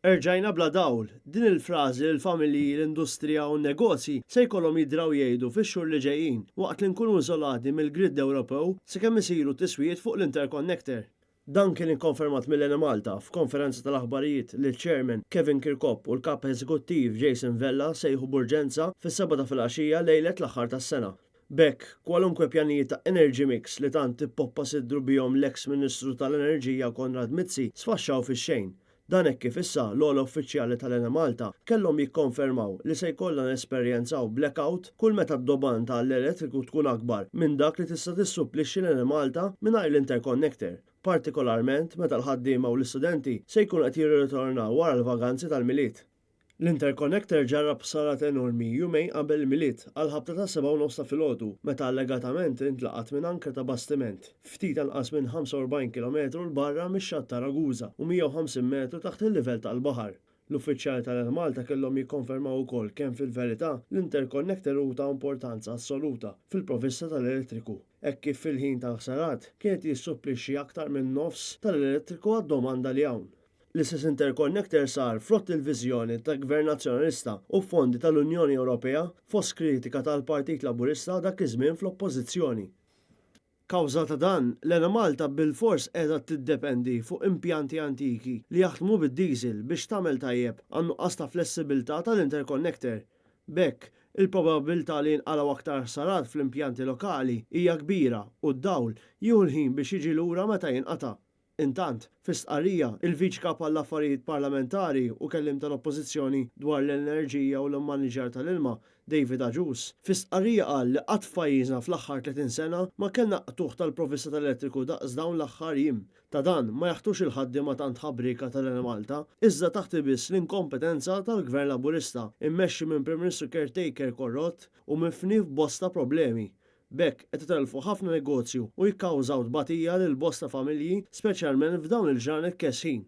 Erġajna bla dawl, din il-frażi l-familji, l-industrija u n-negozji se jkollhom jidraw jgħidu fix-xhur li ġejjin waqt li nkunu iżolati mill-grid Ewropew sakemm isiru tiswijiet fuq l-interconnector. Dan kien ikkonfermat mill Malta f'konferenza tal-aħbarijiet li l-Chairman Kevin Kirkop u l-Kap Eżekuttiv Jason Vella sejħu b'urġenza fis-7 ta' filgħaxija lejlet l-aħħar tas-sena. Bekk, kwalunkwe pjanijiet ta' Energy Mix li tant tippoppa sidru bihom l-eks Ministru tal-Enerġija Konrad Mizzi sfaxxaw fix-xejn. Dan hekk kif issa l-ogħla uffiċjali tal-Ena Malta kellhom jikkonfermaw li se jkollna nesperjenzaw blackout kull meta d-domanda tal-elettriku tkun akbar minn dak li tista' tissupplixxi l-Ena Malta mingħajr l-interconnector, partikolarment meta l-ħaddiema u l-istudenti se jkunu qed jirritornaw wara l-vaganzi tal-miliet. L-interconnector ġarrab sarat enormi jumejn qabel il-miliet għal ħabta ta' 7:30 ta' filgħodu meta allegatament intlaqat minn anker ta' bastiment ftit anqas minn 45 km l barra mix-xatt ta' Ragusa u 150 metru taħt il-livell tal-baħar. L-uffiċjali tal-Ena Malta kellhom jikkonfermaw ukoll kemm fil-verità l-interconnector huwa ta' importanza assoluta fil-provvista tal-elettriku. Hekk kif fil-ħin ta' ħsarat kienet jissupplixxi aktar minn nofs tal-elettriku għad-domanda li hawn. L-istess interconnector sar frott il-viżjoni tal-Gvern Nazzjonalista u fondi tal-Unjoni Ewropea fost kritika tal-Partit Laburista dak iż-żmien fl-oppożizzjoni. Kawża ta' dan, l-Ena Malta bil-fors qiegħda tiddependi fuq impjanti antiki li jaħdmu bid-diesel biex tagħmel tajjeb għan nuqqas ta' flessibilità tal-interconnector. Bekk, il-probabilità li jinqalgħu aktar ħsarat fl-impjanti lokali hija kbira u d-dawl jieħu l-ħin biex jiġi lura meta jinqata'. Intant, fis-stqarrija, il-Viċ Kap għall-Affarijiet Parlamentari u kellim tal-Oppożizzjoni dwar l-enerġija u l-Maniġer tal-ilma, David Aġus, fis-stqarrija qal li qatt f'pajjiżna fl-aħħar 30 sena ma kellna qtuħ tal-provvista tal-elettriku daqs dawn l-aħħar jiem. Ta' dan ma jaħtux il-ħaddiema tant ħabrika tal-Ena Malta, iżda taħt biss l-inkompetenza tal-Gvern Laburista immexxi minn Prim Ministru caretaker korrott u mifni f'bosta problemi. Bekk qed itelfu ħafna negozju u jikkawżaw tbatija lil bosta familji speċjalment f'dawn il-ġranet kesħin.